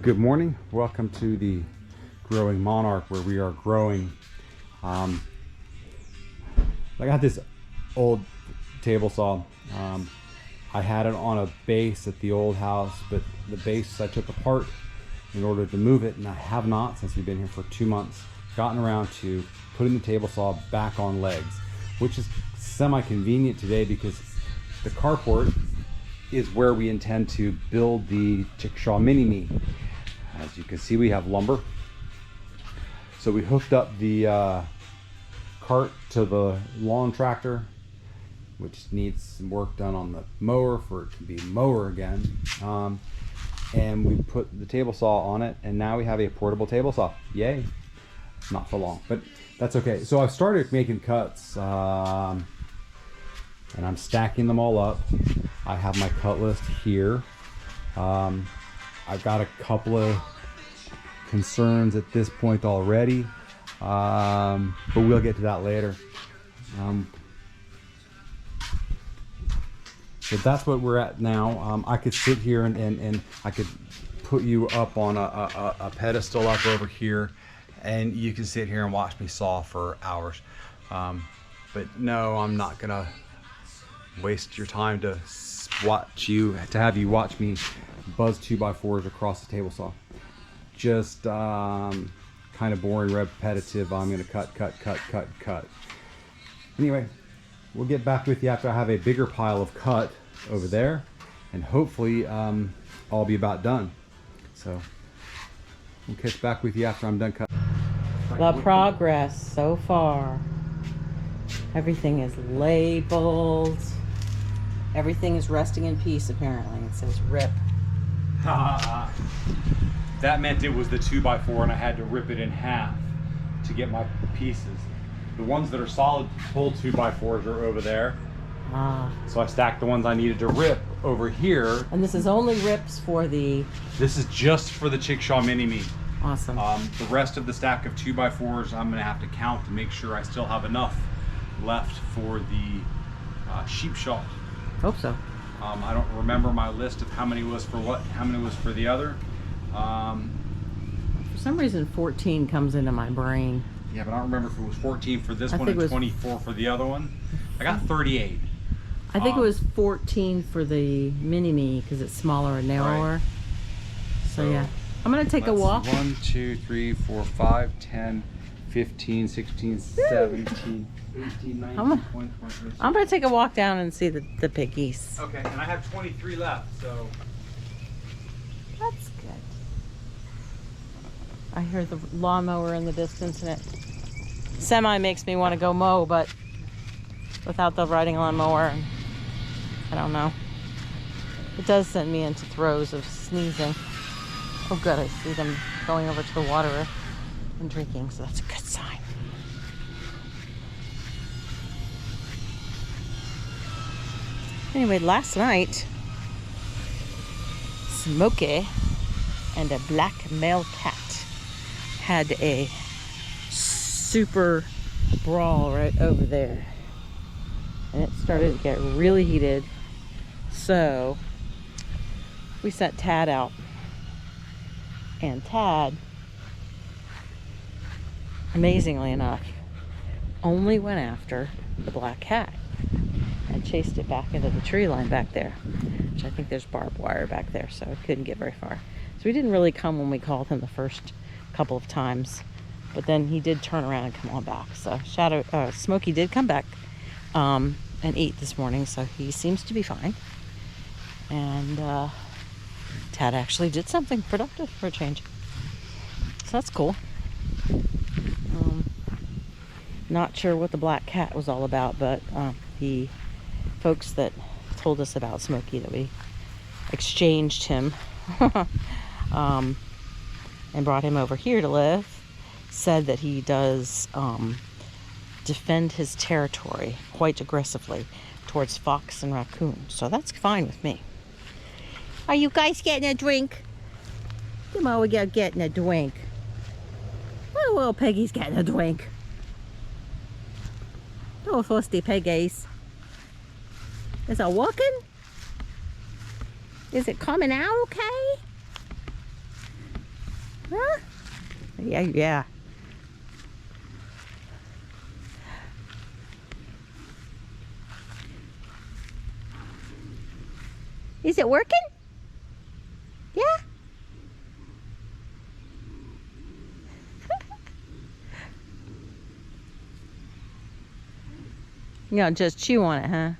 Good morning. Welcome to the Growing Monarch, where we are growing. I got this old table saw. I had it on a base at the old house, but the base I took apart in order to move it, and I have not, since we've been here for 2 months, gotten around to putting the table saw back on legs, which is semi-convenient today because the carport is where we intend to build the Chickasha Mini-Me. As you can see, we have lumber. So we hooked up the cart to the lawn tractor, which needs some work done on the mower for it to be mower again. And we put the table saw on it, and now we have a portable table saw. Yay. Not for long, but that's okay. So I've started making cuts, and I'm stacking them all up. I have my cut list here. I've got a couple of concerns at this point already, but we'll get to that later. So that's what we're at now. I could sit here and I could put you up on a pedestal up over here, and you can sit here and watch me saw for hours. But no, I'm not gonna waste your time to have you watch me buzz 2x4s across the table saw. Just kind of boring, repetitive. I'm gonna cut. Anyway, we'll get back with you after I have a bigger pile of cut over there, and hopefully I'll be about done. So we'll catch back with you after I'm done cutting. The progress so far. Everything is labeled. Everything is resting in peace, apparently. It says RIP. That meant it was the 2x4, and I had to rip it in half to get my pieces. The ones that are solid full 2x4s are over there. So I stacked the ones I needed to rip over here. And this is only rips for the... This is just for the Chickasha Mini-Me. Awesome. The rest of the stack of 2x4s, I'm gonna have to count to make sure I still have enough left for the sheep shawl. Hope so. I don't remember my list of how many was for what, how many was for the other. For some reason 14 comes into my brain. Yeah, but I don't remember if it was 14 for this one and 24 for the other one. I got 38. I think it was 14 for the Mini-Me because it's smaller and narrower. Right. So yeah. I'm going to take a walk. 1, 2, 3, 4, 5, 10, 15, 16, 17, 18, 19, 20, 21. I'm going to take a walk down and see the piggies. Okay, and I have 23 left, so... That's good. I hear the lawnmower in the distance, and it semi makes me want to go mow, but without the riding lawnmower, I don't know. It does send me into throes of sneezing. Oh good, I see them going over to the water and drinking, so that's a good sign. Anyway, last night, Smokey and a black male cat had a super brawl right over there, and it started to get really heated, so we sent Tad out, and Tad, amazingly enough, only went after the black cat and chased it back into the tree line back there, which I think there's barbed wire back there, so it couldn't get very far. So he didn't really come when we called him the first couple of times, but then he did turn around and come on back. So Smokey did come back and eat this morning, so he seems to be fine. And Tad actually did something productive for a change, so that's cool. Not sure what the black cat was all about, but the folks that told us about Smokey, that we exchanged him and brought him over here to live, said that he does defend his territory quite aggressively towards fox and raccoon, so that's fine with me. Are you guys getting a drink? Come on, we got getting a drink. Oh, well, Peggy's getting a drink. Oh, thirsty piggies. Is it working? Is it coming out okay? Huh? Yeah, yeah. Is it working? Yeah? You know, just chew on it, huh?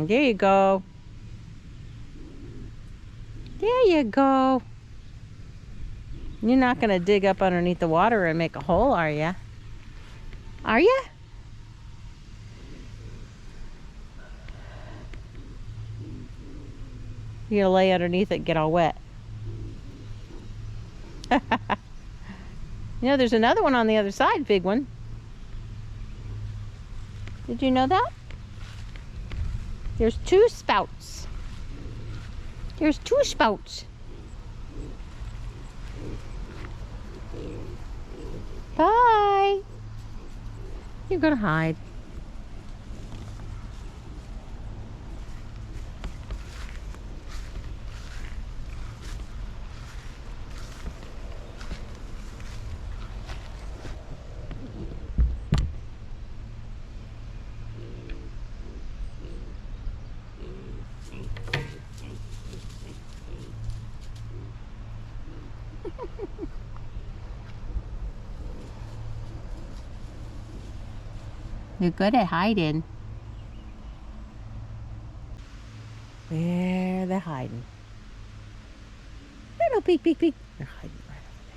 There you go. There you go. You're not gonna dig up underneath the water and make a hole, are ya? Are ya? You're gonna lay underneath it and get all wet. You know, there's another one on the other side, big one. Did you know that? There's 2 spouts. There's 2 spouts. Bye. You're gonna hide. You're good at hiding. Where they're hiding. Little peek, peek, peek. They're hiding right over there.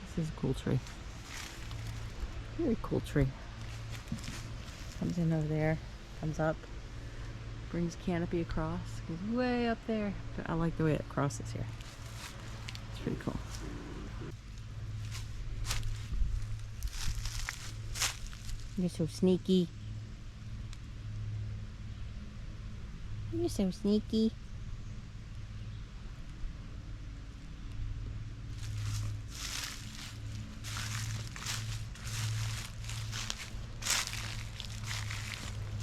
This is a cool tree. Very cool tree. Comes in over there, comes up, brings canopy across, goes way up there. But I like the way it crosses here. It's pretty cool. You're so sneaky. You're so sneaky.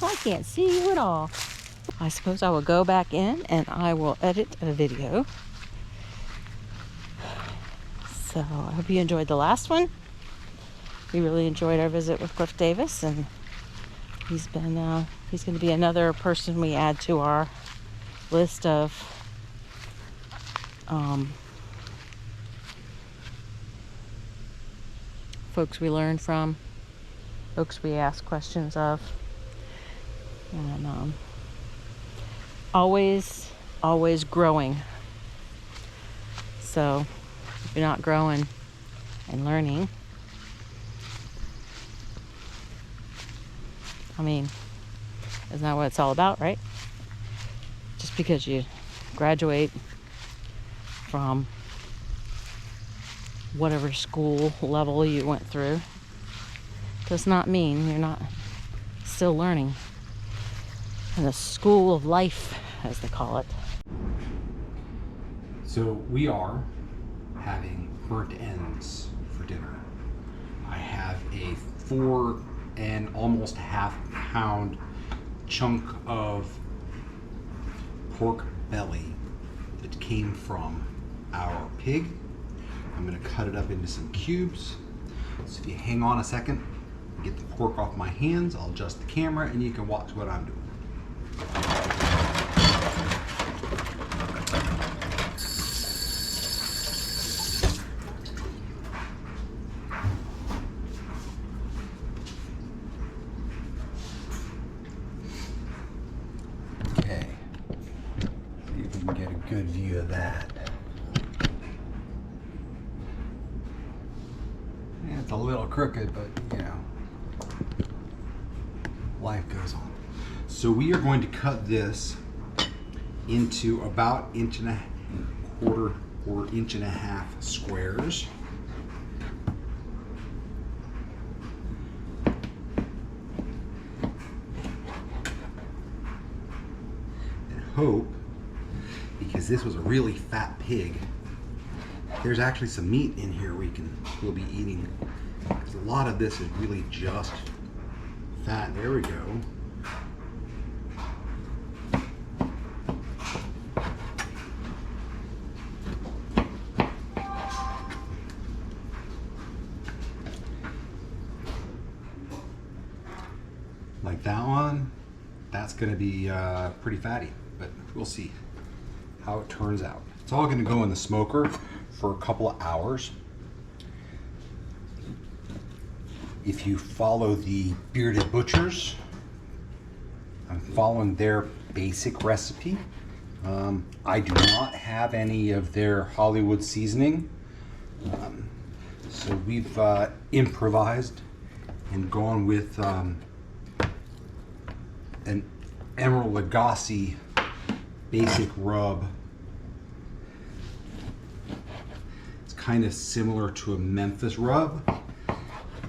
I can't see you at all. I suppose I will go back in and I will edit a video. So I hope you enjoyed the last one. We really enjoyed our visit with Cliff Davis, and he's going to be another person we add to our list of folks we learn from, folks we ask questions of, and always growing. So if you're not growing and learning, I mean, isn't that what it's all about, right? Just because you graduate from whatever school level you went through does not mean you're not still learning in the school of life, as they call it. So we are having burnt ends for dinner. I have a 4 and almost half-pound chunk of pork belly that came from our pig. I'm going to cut it up into some cubes. So if you hang on a second, get the pork off my hands, I'll adjust the camera and you can watch what I'm doing. Okay, see if we can get a good view of that. Yeah, it's a little crooked, but you know, life goes on. So we are going to cut this into about 1.25 or 1.5 inch squares. And hope, because this was a really fat pig, there's actually some meat in here we'll be eating, because a lot of this is really just fat. There we go. that one, that's going to be pretty fatty, but we'll see how it turns out. It's all going to go in the smoker for a couple of hours. If you follow the Bearded Butchers, I'm following their basic recipe. I do not have any of their Hollywood seasoning. So we've improvised and gone with an Emeril Lagasse basic rub. It's kind of similar to a Memphis rub,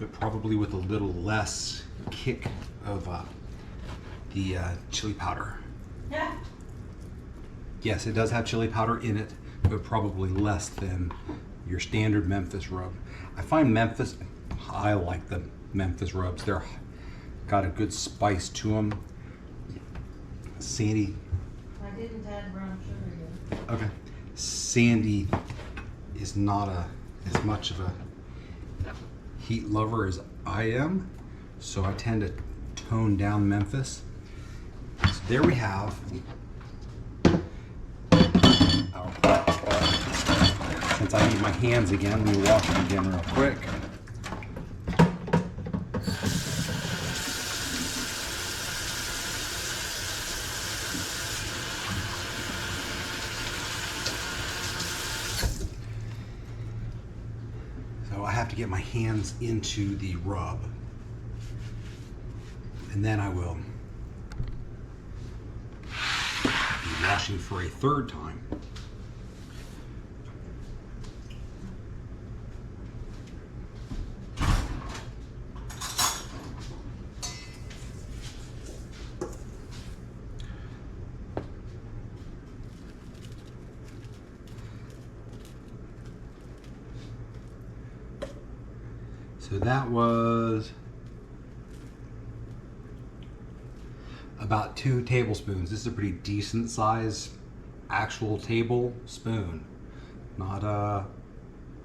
but probably with a little less kick of the chili powder. Yeah. Yes, it does have chili powder in it, but probably less than your standard Memphis rub. I find I like the Memphis rubs. They're got a good spice to them. Sandy. I didn't add brown sugar yet. Okay. Sandy is not as much of a heat lover as I am, so I tend to tone down Memphis. So there we have our pot. Since I need my hands again, let me wash them again real quick. So I have to get my hands into the rub, and then I will be washing for a third time. So that was about 2 tablespoons. This is a pretty decent size actual tablespoon, not a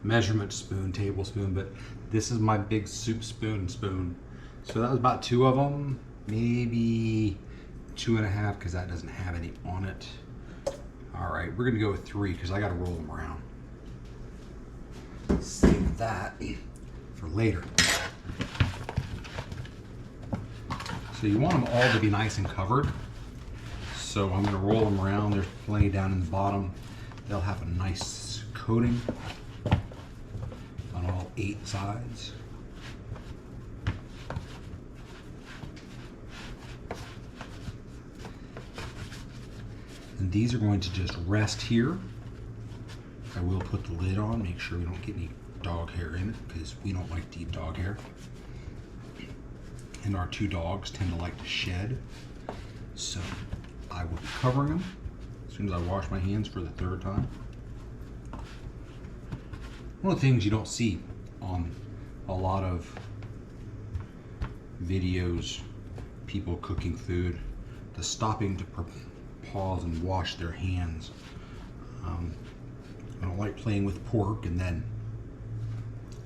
measurement spoon tablespoon, but this is my big soup spoon. So that was about 2 of them, maybe 2.5 because that doesn't have any on it. All right, we're gonna go with 3 because I gotta roll them around. Save that for later. So you want them all to be nice and covered. So I'm going to roll them around. There's plenty down in the bottom. They'll have a nice coating on all 8 sides. And these are going to just rest here. I will put the lid on, make sure we don't get any dog hair in it because we don't like deep dog hair. And our 2 dogs tend to like to shed. So I will be covering them as soon as I wash my hands for the 3rd time. One of the things you don't see on a lot of videos, people cooking food, the stopping to pause and wash their hands. I don't like playing with pork and then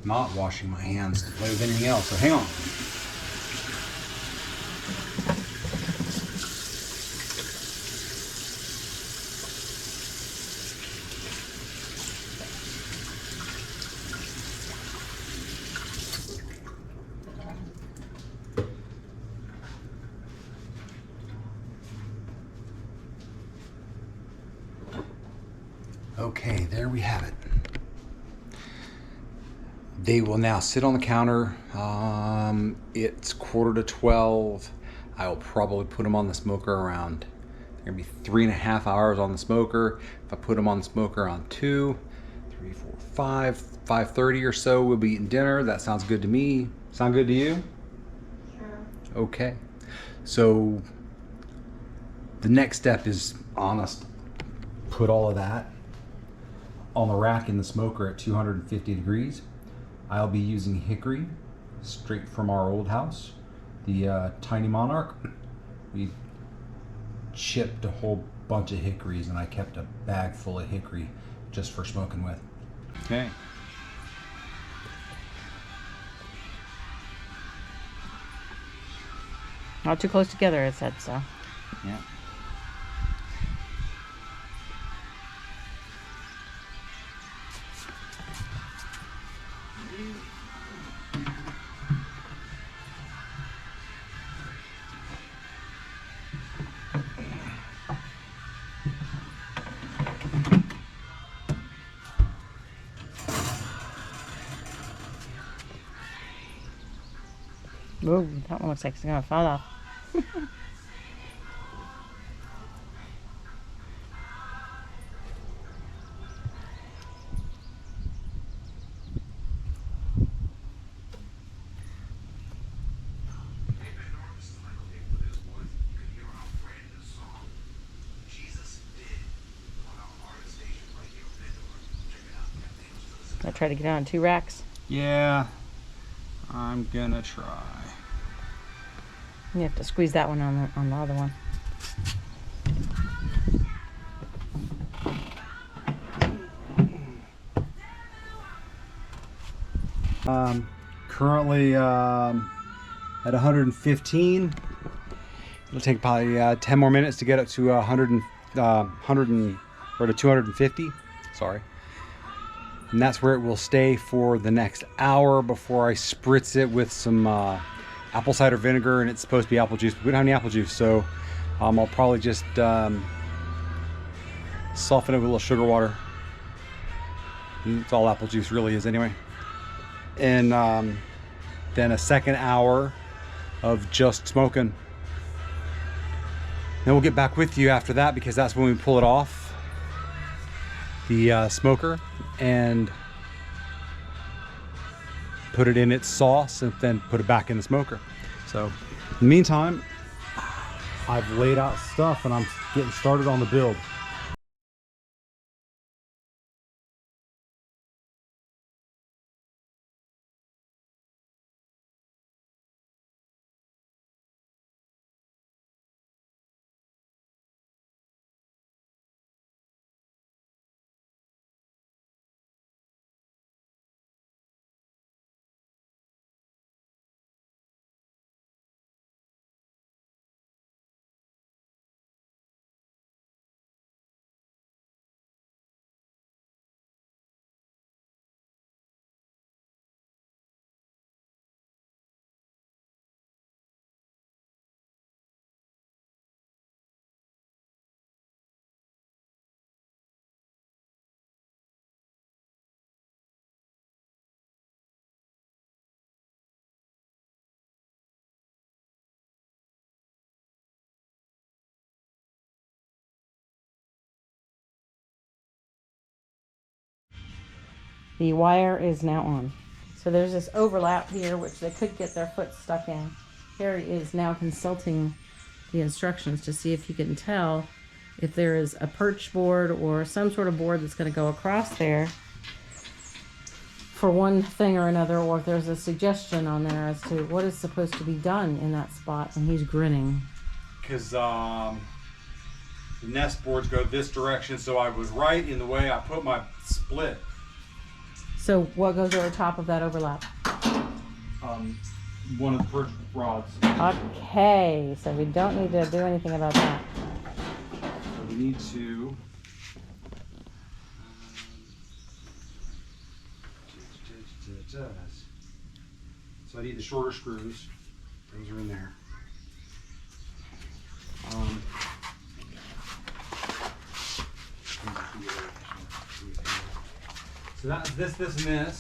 not washing my hands to play with anything else, so hang on. Okay, there we have it. They will now sit on the counter. It's 11:45. I will probably put them on the smoker around, they're gonna be 3.5 hours on the smoker. If I put them on the smoker around 2, 3, 4, 5, 5:30 or so, we'll be eating dinner. That sounds good to me. Sound good to you? Sure. Okay. So the next step is honest. Put all of that on the rack in the smoker at 250 degrees. I'll be using hickory straight from our old house, the Tiny Monarch. We chipped a whole bunch of hickories and I kept a bag full of hickory just for smoking with. Okay. Not too close together, it said so. Yeah. Ooh, that one looks like it's gonna fall off. I try to get on 2 racks. Yeah, I'm gonna try. You have to squeeze that one on the other one. Currently at 115. It'll take probably 10 more minutes to get up to 100 or to 250. Sorry. And that's where it will stay for the next hour before I spritz it with some apple cider vinegar, and it's supposed to be apple juice, but we don't have any apple juice, so I'll probably just soften it with a little sugar water. It's all apple juice really is anyway. And then a second hour of just smoking. Then we'll get back with you after that, because that's when we pull it off the smoker and put it in its sauce and then put it back in the smoker. So in the meantime, I've laid out stuff and I'm getting started on the build. The wire is now on. So there's this overlap here, which they could get their foot stuck in. Harry is now consulting the instructions to see if he can tell if there is a perch board or some sort of board that's going to go across there for one thing or another, or if there's a suggestion on there as to what is supposed to be done in that spot. And he's grinning. Because the nest boards go this direction, so I was right in the way I put my split. So what goes over top of that overlap? One of the perch rods. Okay, so we don't need to do anything about that. So we need to so I need the shorter screws. Those are in there. So that's this, and this.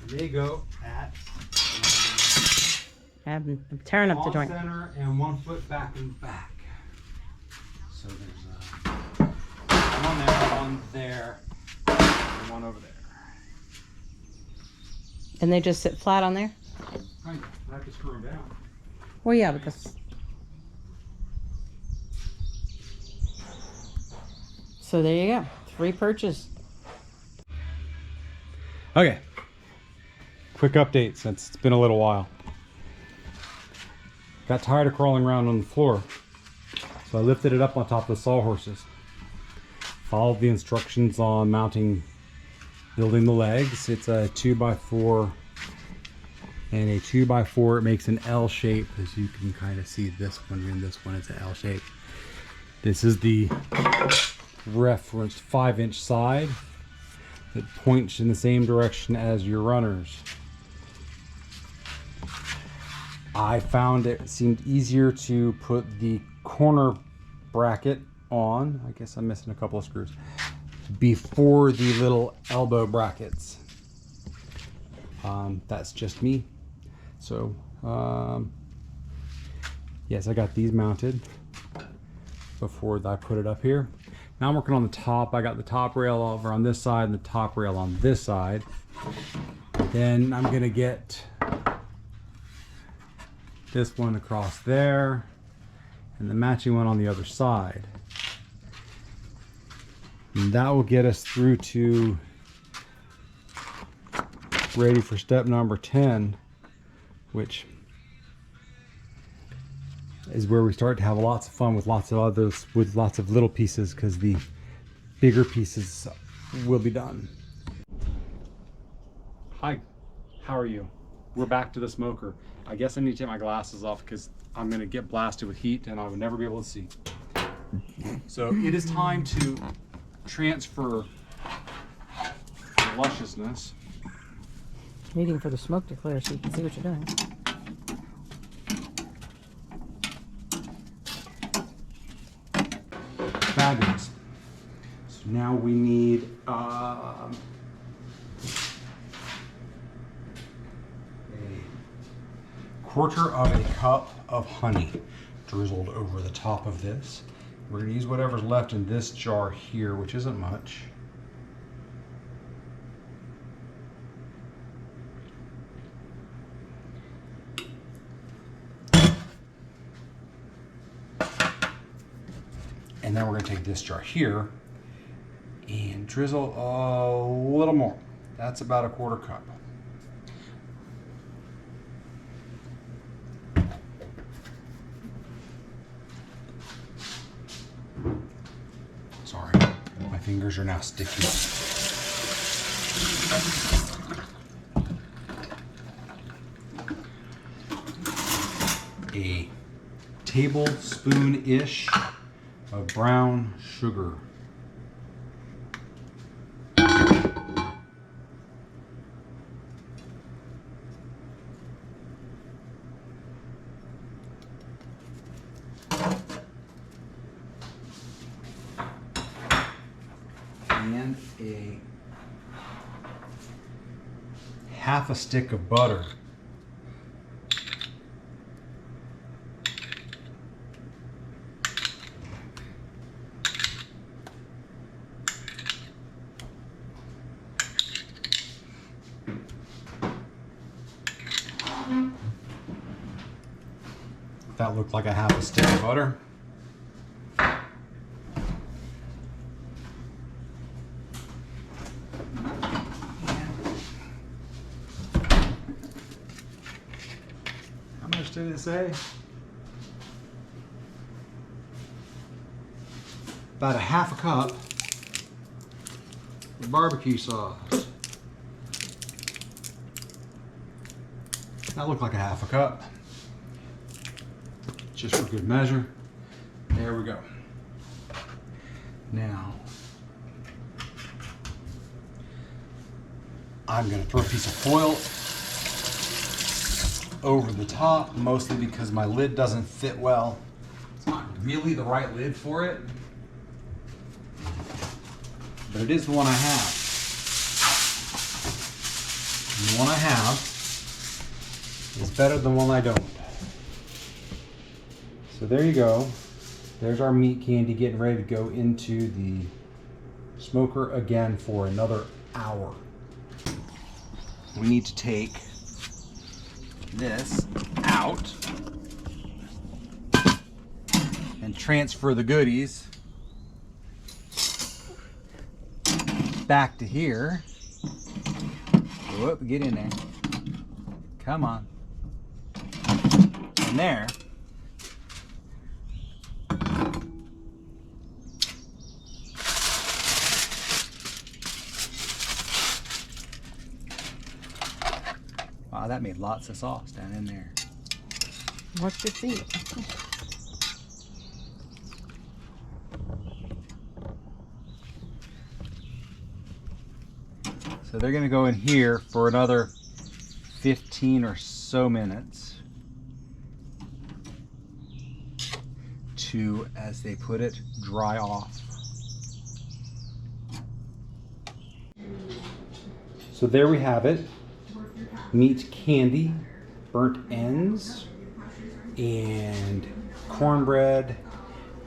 They go at I'm tearing up the joint. center and 1 foot back and back. So there's one there, and one over there. And they just sit flat on there? Right, I have to screw them down. Well, yeah, because... So there you go. 3 perches. Okay. Quick update since it's been a little while. Got tired of crawling around on the floor, so I lifted it up on top of the sawhorses. Followed the instructions on building the legs. It's a 2x4 and a 2x4. It makes an L shape, as you can kind of see. This one and this one is an L shape. This is the reference 5-inch side that points in the same direction as your runners. I found it seemed easier to put the corner bracket on. I guess I'm missing a couple of screws before the little elbow brackets. That's just me. So yes, I got these mounted before I put it up here. Now I'm working on the top. I got the top rail over on this side and the top rail on this side. Then I'm gonna get this one across there and the matching one on the other side. And that will get us through to ready for step number 10, which is where we start to have lots of fun with lots of others, with lots of little pieces, because the bigger pieces will be done. Hi, how are you? We're back to the smoker. I guess I need to take my glasses off because I'm gonna get blasted with heat and I would never be able to see. So it is time to transfer the lusciousness. Waiting for the smoke to clear so you can see what you're doing. Fabulous. So now we need a quarter of a cup of honey drizzled over the top of this. We're going to use whatever's left in this jar here, which isn't much. And then we're going to take this jar here and drizzle a little more. That's about a quarter cup. Sorry, my fingers are now sticky. A tablespoon-ish of brown sugar. And a half a stick of butter. That looked like a half a stick of butter. How much did it say? About a half a cup of barbecue sauce. That looked like a half a cup. Just for good measure. There we go. Now, I'm gonna throw a piece of foil over the top, mostly because my lid doesn't fit well. It's not really the right lid for it, but it is the one I have. And the one I have is better than one I don't. So there you go. There's our meat candy getting ready to go into the smoker again for another hour. We need to take this out and transfer the goodies back to here. Whoop, get in there. Come on. In there. Wow, that made lots of sauce down in there. Watch your feet. So they're gonna go in here for another 15 or so minutes to, as they put it, dry off. So there we have it. Meat candy, burnt ends, and cornbread,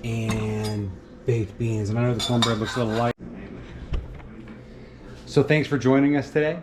and baked beans. And I know the cornbread looks a little light. So thanks for joining us today.